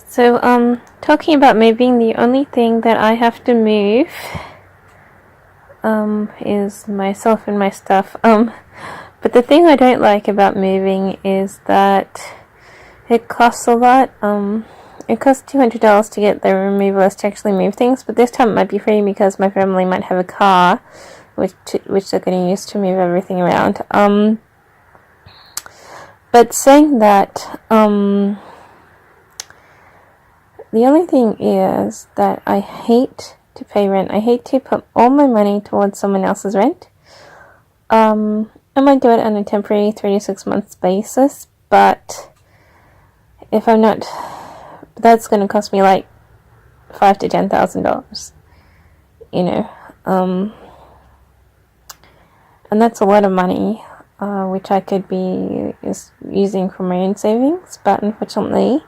So, talking about moving, the only thing that I have to move, is myself and my stuff. But the thing I don't like about moving is that it costs a lot. It costs $200 to get the removalists to actually move things, but this time it might be free because my family might have a car, which they're going to use to move everything around. But saying that, the only thing is that I hate to pay rent. I hate to put all my money towards someone else's rent. I might do it on a temporary 3 to 6 months basis, but if I'm not, that's going to cost me like $5,000 to $10,000, and that's a lot of money, which I could be using for my own savings, but unfortunately,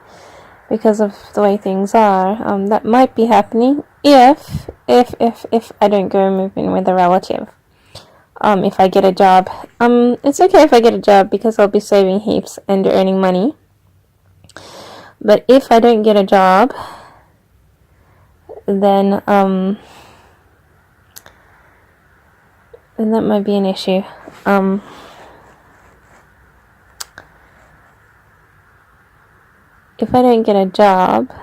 because of the way things are, that might be happening if I don't go move in with a relative. If I get a job, it's okay if I get a job because I'll be saving heaps and earning money. But if I don't get a job, then that might be an issue. If I don't get a job,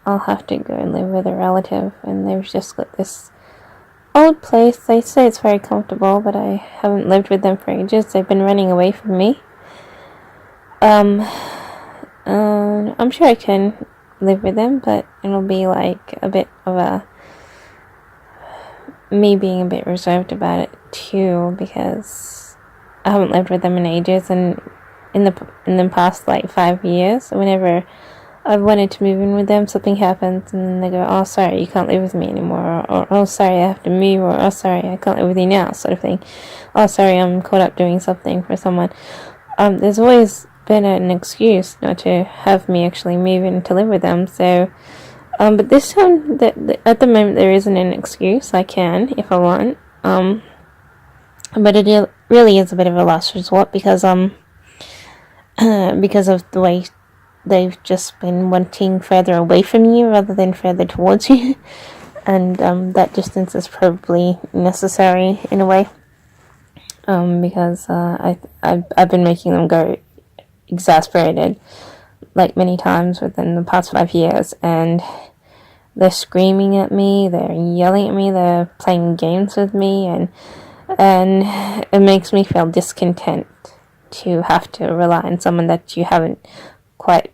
I'll have to go and live with a relative, and they've just got this old place. They say it's very comfortable, but I haven't lived with them for ages. They've been running away from me. I'm sure I can live with them, but it'll be like a bit of me being a bit reserved about it too, because I haven't lived with them in ages, and in the past like 5 years, whenever I've wanted to move in with them, something happens and then they go, "Oh, sorry, you can't live with me anymore," or "Oh, sorry, I have to move," or "Oh, sorry, I can't live with you now," sort of thing. "Oh, sorry, I'm caught up doing something for someone." There's always been an excuse not to have me actually move in to live with them, so but this time, at the moment, there isn't an excuse. I can, if I want, but it really is a bit of a last resort because of the way they've just been wanting further away from you rather than further towards you, and that distance is probably necessary in a way, because I've been making them go exasperated like many times within the past 5 years, and they're screaming at me, they're yelling at me, they're playing games with me, and it makes me feel discontent to have to rely on someone that you haven't quite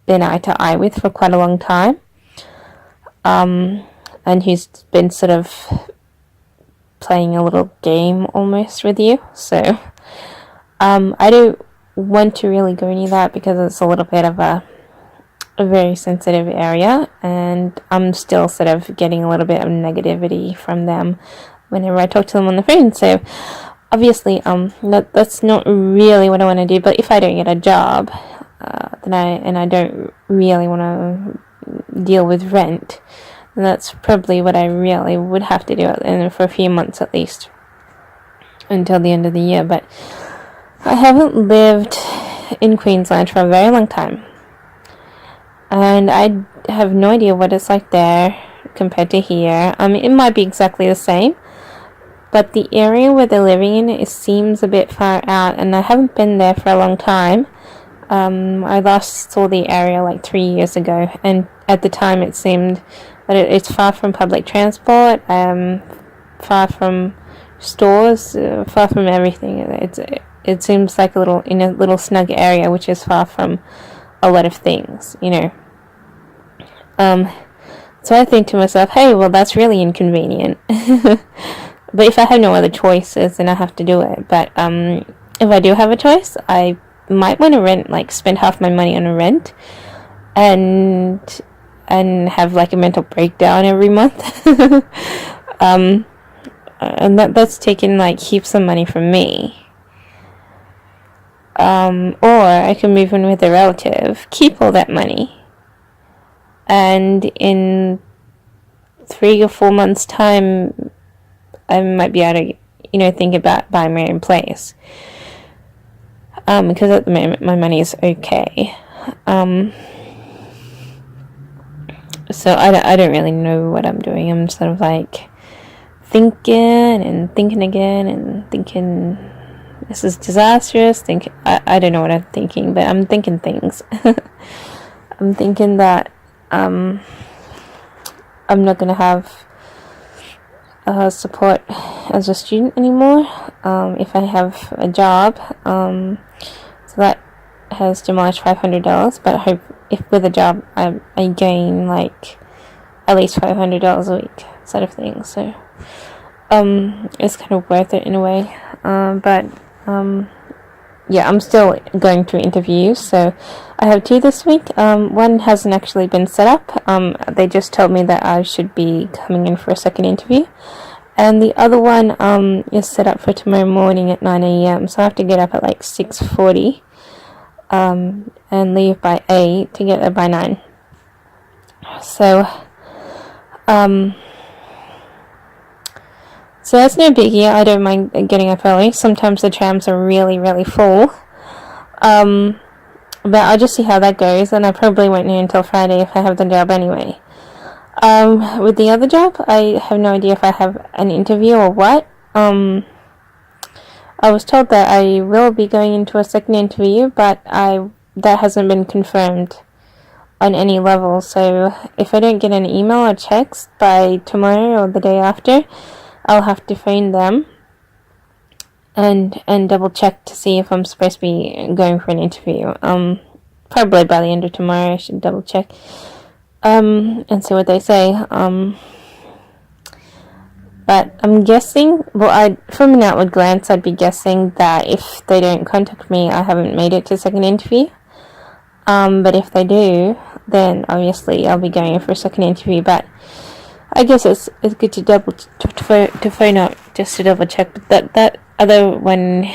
been eye to eye with for quite a long time, and who's been sort of playing a little game almost with you. So I don't want to really go near that because it's a little bit of a very sensitive area, and I'm still sort of getting a little bit of negativity from them whenever I talk to them on the phone. So obviously, that's not really what I want to do. But if I don't get a job, then I don't really want to deal with rent, then that's probably what I really would have to do, and for a few months at least, until the end of the year. But I haven't lived in Queensland for a very long time, and I have no idea what it's like there compared to here. It might be exactly the same, but the area where they're living in, it seems a bit far out, and I haven't been there for a long time. I last saw the area like 3 years ago, and at the time it seemed that it's far from public transport, far from stores, far from everything. It seems like in a little snug area, which is far from a lot of things, So I think to myself, hey, well, that's really inconvenient. But if I have no other choices, then I have to do it. But if I do have a choice, I might want to rent, like spend half my money on a rent, and have like a mental breakdown every month. And that's taking like heaps of money from me. Or I can move in with a relative, keep all that money, and in 3 or 4 months' time, I might be able to, think about buying my own place. Because at the moment my money is okay. So I don't really know what I'm doing. I'm sort of like thinking and thinking again and thinking this is disastrous. I don't know what I'm thinking, but I'm thinking things. I'm thinking that I'm not gonna have support as a student anymore if I have a job. So that has demolished $500, but I hope if with a job I gain like at least $500 a week sort of thing. So it's kind of worth it in a way. But yeah, I'm still going through interviews. So I have 2 this week. One hasn't actually been set up. They just told me that I should be coming in for a second interview. And the other one is set up for tomorrow morning at 9 a.m. So I have to get up at like 6:40 and leave by 8 to get there by 9. So so that's no biggie. I don't mind getting up early. Sometimes the trams are really, really full. But I'll just see how that goes, and I probably won't know until Friday if I have the job anyway. With the other job, I have no idea if I have an interview or what. I was told that I will be going into a second interview, but that hasn't been confirmed on any level. So if I don't get an email or text by tomorrow or the day after, I'll have to phone them and double check to see if I'm supposed to be going for an interview. Probably by the end of tomorrow I should double check and see what they say. But I'm guessing, from an outward glance, I'd be guessing that if they don't contact me, I haven't made it to second interview. But if they do, then obviously I'll be going in for a second interview. But I guess it's good to phone up just to double check. But that other one,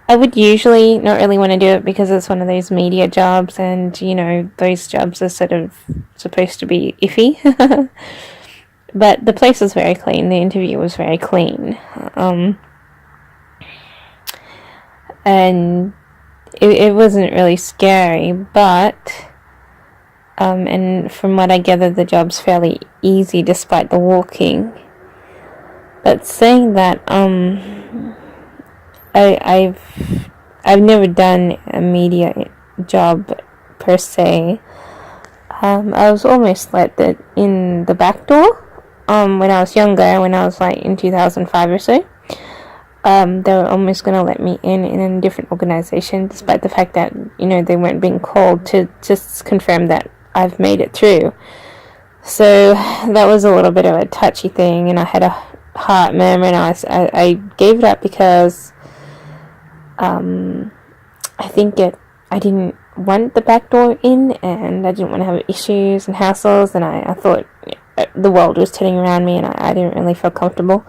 I would usually not really want to do it because it's one of those media jobs, and you know those jobs are sort of supposed to be iffy. But the place was very clean. The interview was very clean, and it wasn't really scary, but. And from what I gather, the job's fairly easy despite the walking. But saying that, I've never done a media job per se. I was almost let in the back door when I was younger, when I was like in 2005 or so. They were almost going to let me in a different organization, despite the fact that, you know, they weren't being called to just confirm that I've made it through. So that was a little bit of a touchy thing, and I had a heart murmur, and I gave it up because I think I didn't want the back door in, and I didn't want to have issues and hassles, and I thought the world was turning around me, and I didn't really feel comfortable.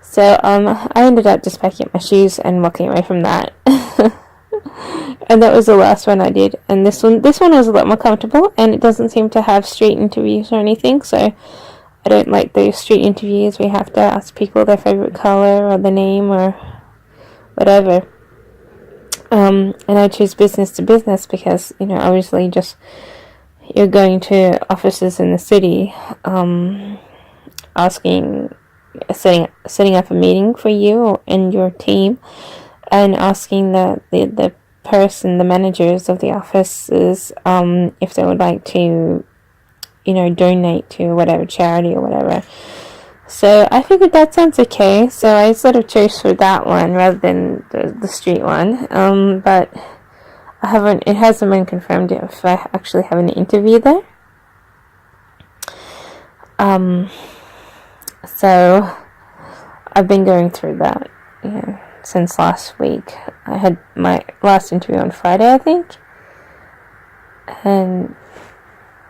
So I ended up just packing up my shoes and walking away from that. And that was the last one I did. And this one was a lot more comfortable, and it doesn't seem to have street interviews or anything, so I don't like those street interviews where you have to ask people their favorite color or the name or whatever. And I choose business to business because, you know, obviously just you're going to offices in the city, setting up a meeting for you and your team, and asking the managers of the offices, if they would like to, you know, donate to whatever charity or whatever. So I figured that sounds okay, so I sort of chose for that one rather than the street one. But it hasn't been confirmed if I actually have an interview there. So I've been going through that, you know, since last week. I had my last interview on Friday, I think, and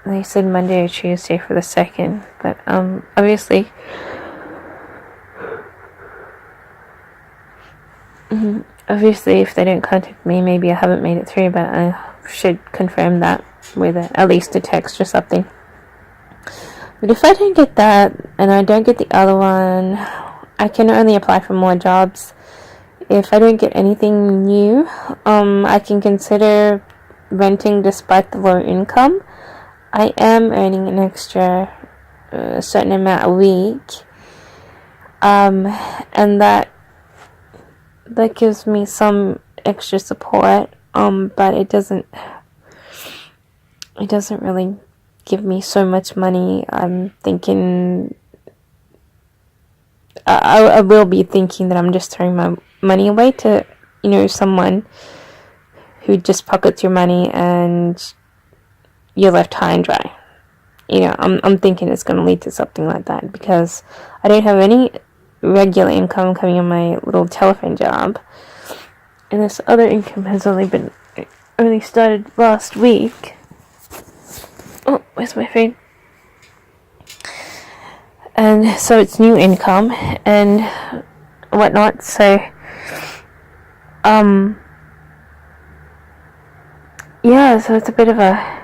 they said Monday or Tuesday for the second, but obviously if they don't contact me, maybe I haven't made it through, but I should confirm that with at least a text or something. But if I don't get that, and I don't get the other one, I can only apply for more jobs. If I don't get anything new, I can consider renting despite the low income. I am earning an extra certain amount a week, and that gives me some extra support, but it doesn't really give me so much money. I'm thinking I will be thinking that I'm just throwing my money away to, someone who just pockets your money and you're left high and dry. I'm thinking it's going to lead to something like that, because I don't have any regular income coming in my little telephone job, and this other income has only started last week. Oh, where's my phone? And so it's new income and whatnot, so yeah, so it's a bit of a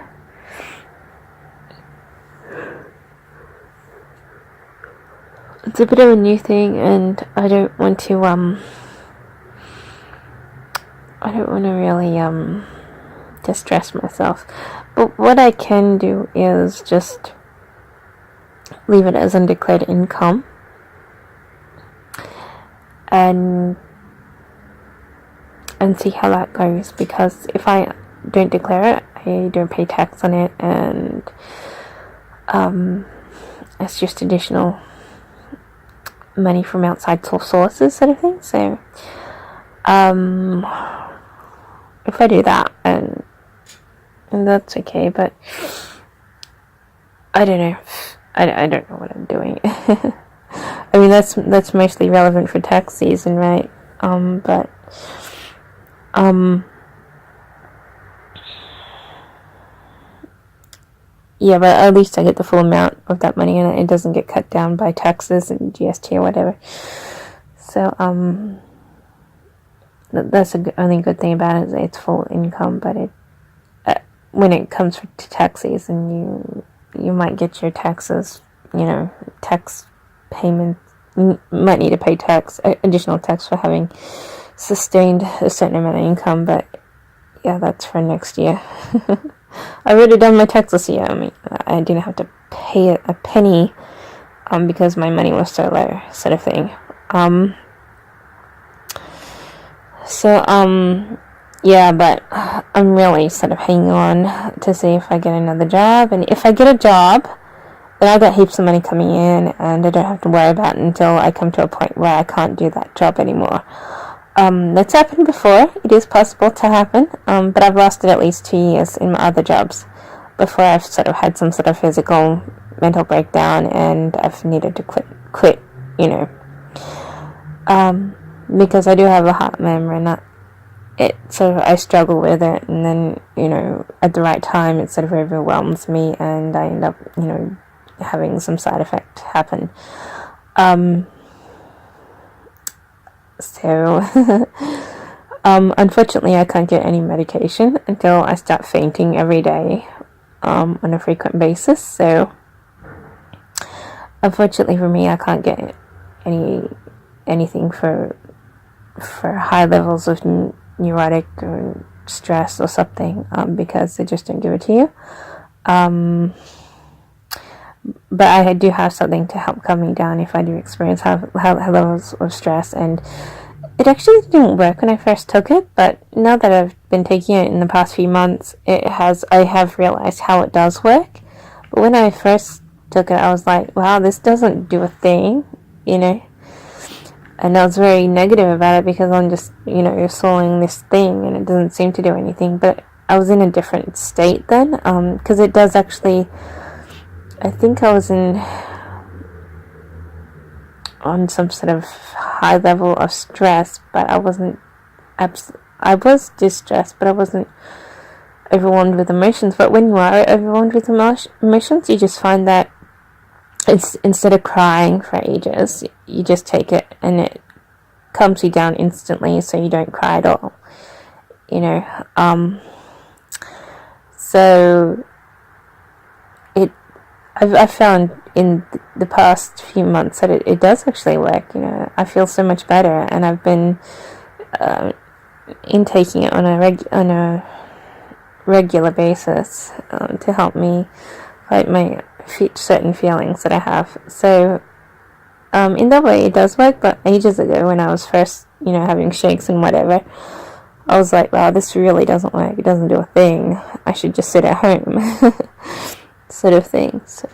new thing, and I don't want to really distress myself. But what I can do is just leave it as undeclared income, and see how that goes, because if I don't declare it, I don't pay tax on it, and it's just additional money from outside sources, sort of thing. So if I do that, and that's okay, but I don't know. I don't know what I'm doing. I mean, that's mostly relevant for tax season, right? But yeah, but at least I get the full amount of that money, and it doesn't get cut down by taxes and GST or whatever. So that's the only good thing about it, is it's full income. But when it comes to tax season, you might get your taxes, tax payment, might need to pay additional tax for having sustained a certain amount of income, but yeah, that's for next year. I've already done my tax this year. I mean, I didn't have to pay a penny, because my money was so low, sort of thing. Yeah, but I'm really sort of hanging on to see if I get another job, and if I get a job, then I've got heaps of money coming in, and I don't have to worry about it until I come to a point where I can't do that job anymore. That's happened before. It is possible to happen, but I've lasted at least 2 years in my other jobs before I've sort of had some sort of physical, mental breakdown, and I've needed to quit, because I do have a heart murmur, and I struggle with it, and then, at the right time, it sort of overwhelms me, and I end up, having some side effect happen. So, unfortunately, I can't get any medication until I start fainting every day, on a frequent basis. So, unfortunately for me, I can't get anything for high levels of neurotic or stress or something, because they just don't give it to you. But I do have something to help calm me down if I do experience high levels of stress, and it actually didn't work when I first took it, but now that I've been taking it in the past few months, I have realized how it does work. But when I first took it, I was like, wow, this doesn't do a thing, and I was very negative about it, because I'm just, you're swallowing this thing and it doesn't seem to do anything. But I was in a different state then, because it does actually, I think I was on some sort of high level of stress, but I wasn't, I was distressed, but I wasn't overwhelmed with emotions. But when you are overwhelmed with emotions, you just find that instead of crying for ages, you just take it and it calms you down instantly, so you don't cry at all, so I've found in the past few months that it does actually work. I feel so much better, and I've been intaking it on a regular basis to help me fight my certain feelings that I have. So in that way it does work, but ages ago when I was first, having shakes and whatever, I was like, wow, this really doesn't work. It doesn't do a thing. I should just sit at home, sort of thing. So,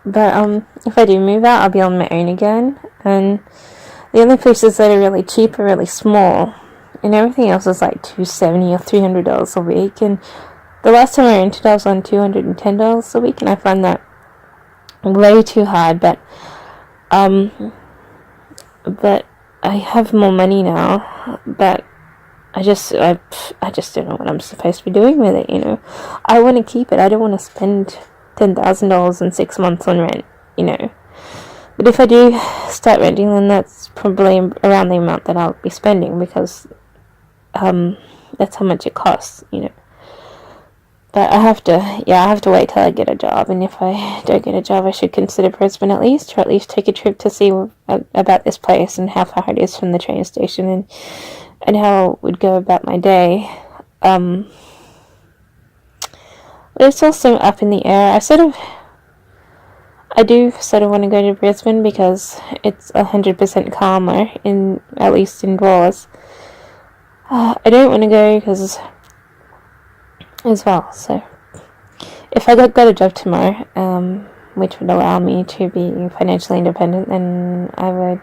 but if I do move out, I'll be on my own again, and the only places that are really cheap are really small, and everything else is like $270 or $300 a week. And the last time I rented, I was on $210 a week, and I find that way too high. But I have more money now, but I just don't know what I'm supposed to be doing with it. I want to keep it. I don't want to spend $10,000 in 6 months on rent. But if I do start renting, then that's probably around the amount that I'll be spending, because that's how much it costs. But I have to wait till I get a job, and if I don't get a job, I should consider Brisbane at least, or at least take a trip to see about this place and how far it is from the train station, and how it would go about my day. But it's also up in the air. I do sort of want to go to Brisbane because it's 100% calmer, at least indoors. I don't want to go because as well. So if I got a job tomorrow, which would allow me to be financially independent, then I would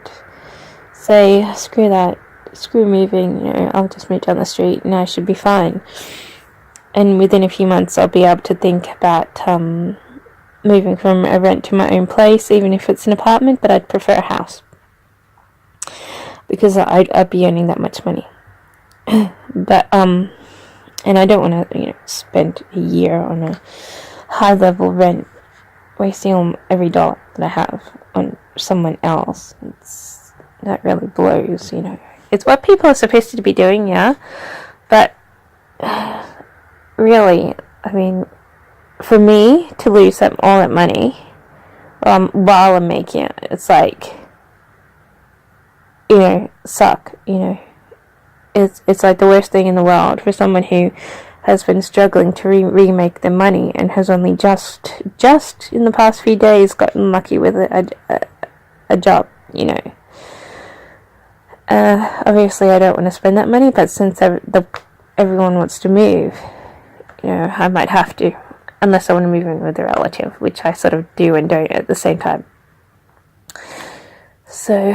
say screw that, screw moving. I'll just move down the street and I should be fine. And within a few months, I'll be able to think about moving from a rent to my own place, even if it's an apartment. But I'd prefer a house because I'd be earning that much money. But and I don't want to, spend a year on a high-level rent, wasting every dollar that I have on someone else. That really blows, It's what people are supposed to be doing, yeah. But really, I mean, for me to lose all that money while I'm making it, it's like, suck, It's like the worst thing in the world for someone who has been struggling to remake their money and has only just in the past few days gotten lucky with a job, Obviously I don't want to spend that money, but since everyone wants to move, I might have to, unless I want to move in with a relative, which I sort of do and don't at the same time. So,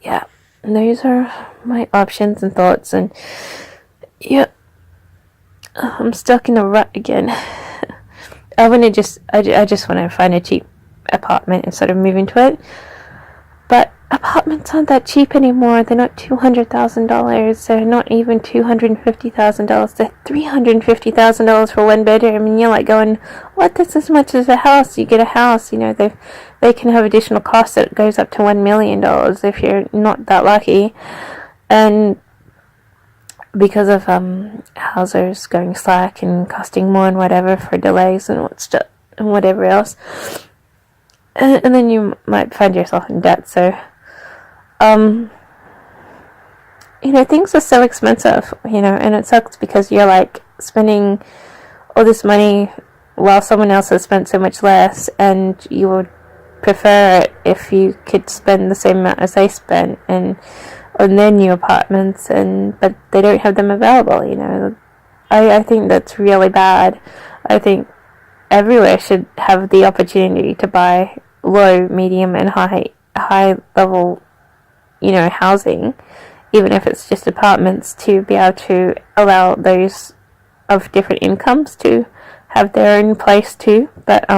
yeah. Those are my options and thoughts, and I'm stuck in a rut again. I just want to find a cheap apartment and sort of move into it. But apartments aren't that cheap anymore. They're not $200,000. They're not even $250,000. They're $350,000 for one bedroom, and you're like going, "What? That's as much as a house." You get a house, they can have additional costs that goes up to $1 million if you're not that lucky, and because of houses going slack and costing more and whatever for delays and whatever else. And then you might find yourself in debt. So, things are so expensive, and it sucks because you're like spending all this money while someone else has spent so much less, and you would prefer it if you could spend the same amount as they spent and on their new apartments, but they don't have them available. I think that's really bad. I think everywhere should have the opportunity to buy low, medium, and high level, housing, even if it's just apartments, to be able to allow those of different incomes to have their own place too. But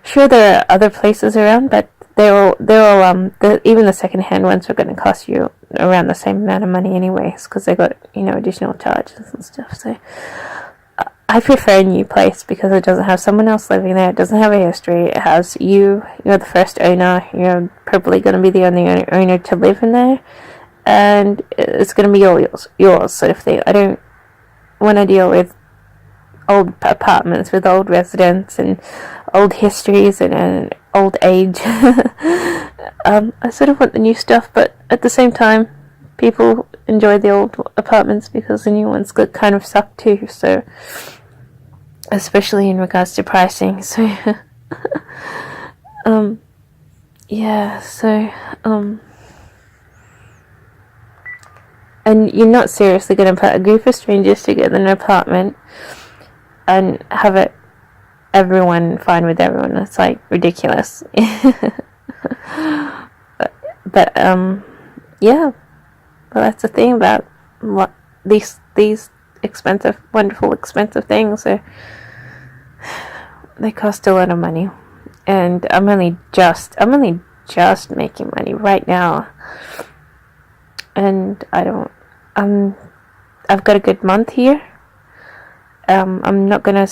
sure, there are other places around, but even the second-hand ones are going to cost you around the same amount of money anyways, because they got additional charges and stuff. So I prefer a new place because it doesn't have someone else living there. It doesn't have a history. It has you're the first owner. You're probably going to be the only owner to live in there, and it's going to be all yours sort of thing. I don't want to deal with old apartments with old residents and old histories and old age. I sort of want the new stuff, but at the same time, people enjoy the old apartments because the new ones kind of suck too. So, especially in regards to pricing. So, yeah. So, and you're not seriously going to put a group of strangers together in an apartment and have it everyone fine with everyone. It's like ridiculous. but yeah. Well, that's the thing about what these expensive, wonderful, expensive things. They cost a lot of money, and I'm only just making money right now, and I've got a good month here. I'm not gonna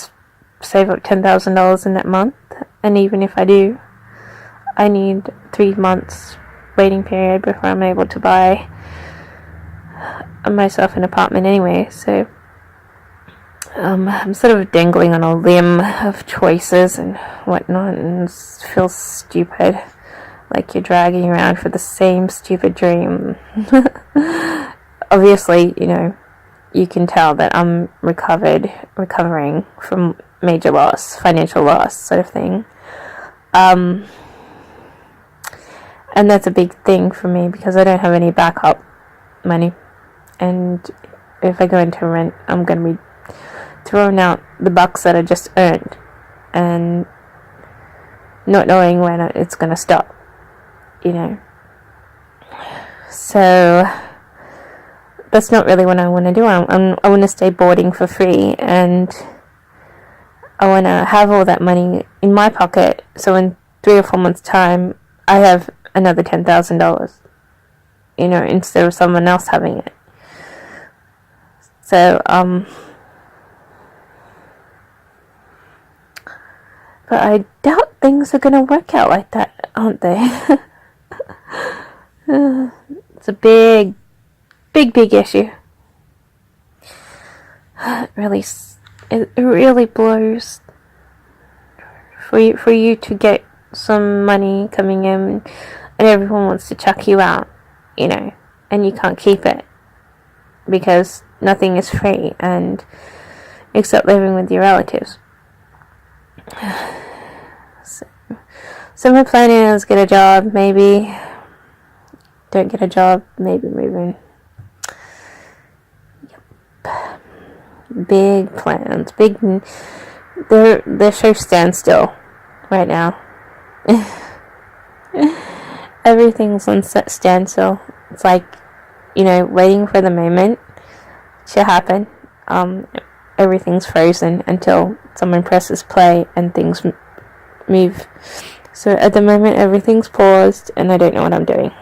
save up $10,000 in that month, and even if I do, I need 3 months waiting period before I'm able to buy myself an apartment anyway. So I'm sort of dangling on a limb of choices and whatnot, and it feels stupid, like you're dragging around for the same stupid dream. Obviously, you can tell that I'm recovering from major loss, financial loss sort of thing. And that's a big thing for me because I don't have any backup money. And if I go into rent, I'm going to be throwing out the bucks that I just earned and not knowing when it's going to stop, So that's not really what I want to do. I want to stay boarding for free, and I want to have all that money in my pocket, so in 3 or 4 months' time, I have another $10,000, instead of someone else having it. So, but I doubt things are going to work out like that, aren't they? It's a big issue. It really blows for you to get some money coming in, and everyone wants to chuck you out, and you can't keep it because nothing is free, and except living with your relatives. So my plan is get a job, maybe. Don't get a job, maybe move in. Yep. Big plans, they're so standstill right now. Everything's on standstill. It's like, waiting for the moment to happen. Everything's frozen until someone presses play and things move. So at the moment, everything's paused, and I don't know what I'm doing,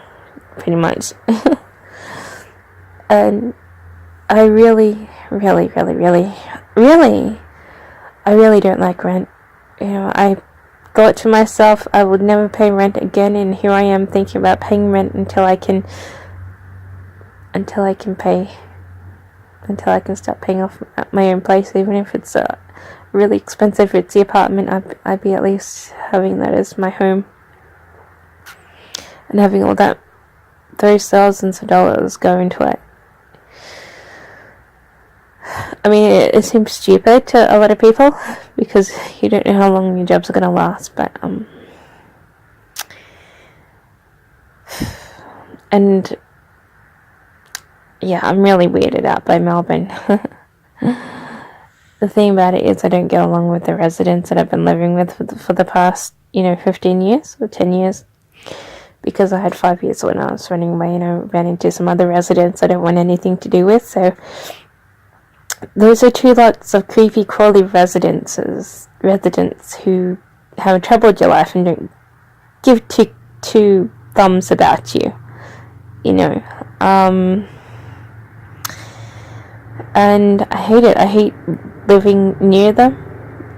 pretty much. And I really don't like rent. I thought to myself I would never pay rent again, and here I am thinking about paying rent until I can start paying off my own place, even if it's really expensive. If it's the apartment, I'd be at least having that as my home, and having all those thousands of dollars go into it. I mean, it seems stupid to a lot of people because you don't know how long your jobs are going to last, but and yeah, I'm really weirded out by Melbourne. The thing about it is I don't get along with the residents that I've been living with for the past 15 years or 10 years, because I had 5 years when I was running away, ran into some other residents I don't want anything to do with. So those are 2 lots of creepy, crawly residents who have troubled your life and don't give two thumbs about you, and I hate it. I hate living near them.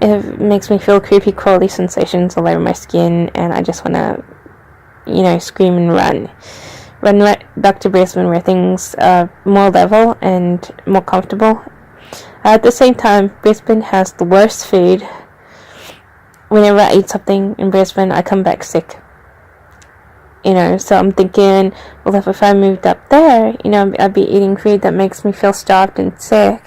It makes me feel creepy, crawly sensations all over my skin, and I just want to, scream and run back to Brisbane, where things are more level and more comfortable. At the same time, Brisbane has the worst food. Whenever I eat something in Brisbane, I come back sick. You know, so I'm thinking, well, if I moved up there, you know, I'd be eating food that makes me feel starved and sick.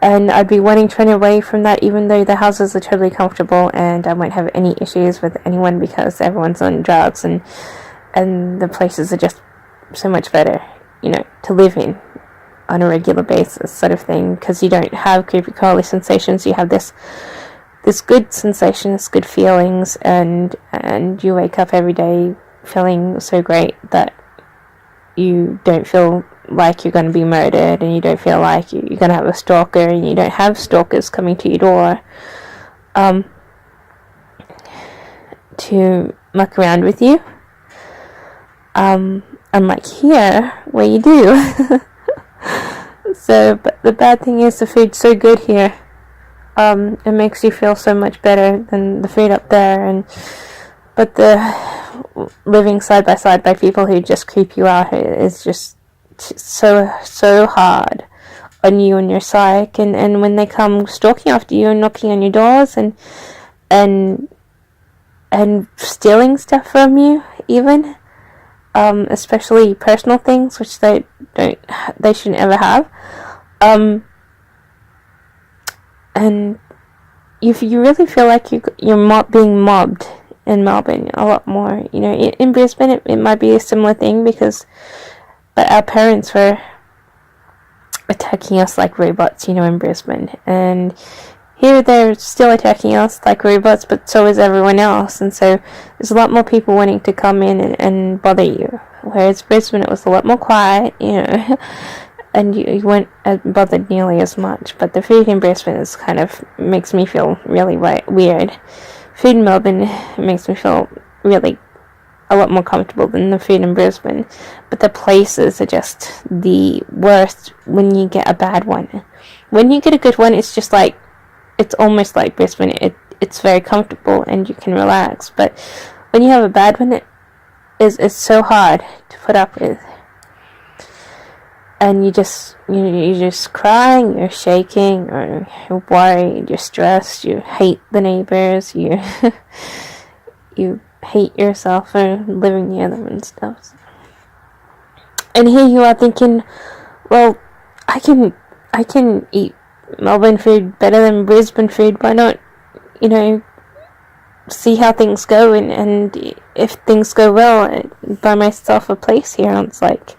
And I'd be wanting to run away from that, even though the houses are totally comfortable and I won't have any issues with anyone because everyone's on drugs, and the places are just so much better, you know, to live in on a regular basis, sort of thing, because you don't have creepy crawly sensations. You have this good sensation, this good feelings, and you wake up every day feeling so great that you don't feel like you're going to be murdered, and you don't feel like you're going to have a stalker, and you don't have stalkers coming to your door to muck around with you, unlike here where you do. So, but the bad thing is the food's so good here. It makes you feel so much better than the food up there, but the living side by side by people who just creep you out is just so hard on you and your psyche, and when they come stalking after you and knocking on your doors and stealing stuff from you, even especially personal things, which they shouldn't ever have, and if you really feel like you're being mobbed in Melbourne a lot more. You know, in Brisbane it might be a similar thing but our parents were attacking us like robots, you know, in Brisbane, and here they're still attacking us like robots, but so is everyone else, and so there's a lot more people wanting to come in and bother you, whereas Brisbane it was a lot more quiet, you know, and you weren't bothered nearly as much. But the food in Brisbane is kind of makes me feel really weird. Food in Melbourne makes me feel really a lot more comfortable than the food in Brisbane, but the places are just the worst when you get a bad one. When you get a good one, it's just like, it's almost like Brisbane. It's very comfortable and you can relax, but when you have a bad one, it's so hard to put up with. And you're just crying, you're shaking, or you're worried, you're stressed, you hate the neighbors, you hate yourself for living near them and stuff. And here you are thinking, well, I can eat Melbourne food better than Brisbane food. Why not, you know, see how things go, and if things go well, buy myself a place here. And it's like,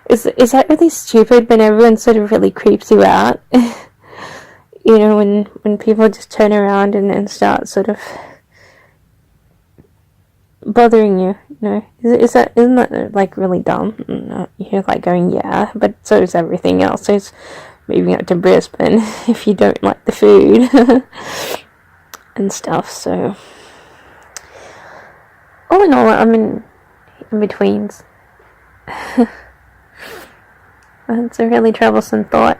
is that really stupid when everyone sort of really creeps you out? You know, when people just turn around and start sort of bothering you, you know, isn't that like really dumb? You're like going, yeah, but so is everything else. So it's moving up to Brisbane if you don't like the food and stuff. So all in all, I'm in betweens. It's a really troublesome thought.